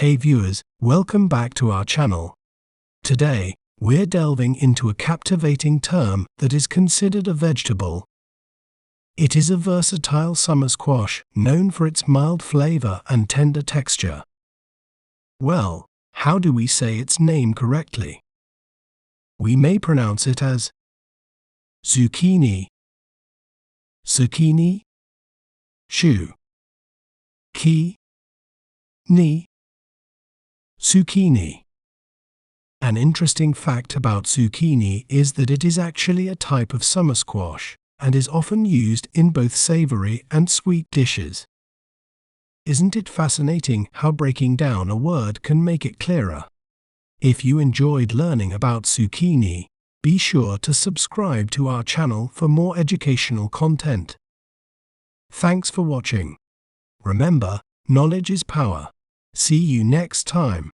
Hey viewers, welcome back to our channel. Today, we're delving into a captivating term that is considered a vegetable. It is a versatile summer squash, known for its mild flavor and tender texture. Well, how do we say its name correctly? We may pronounce it as zucchini, zucchini, shu, ki, ni, zucchini. An interesting fact about zucchini is that it is actually a type of summer squash and is often used in both savory and sweet dishes. Isn't it fascinating how breaking down a word can make it clearer? If you enjoyed learning about zucchini, be sure to subscribe to our channel for more educational content. Thanks for watching. Remember, knowledge is power. See you next time.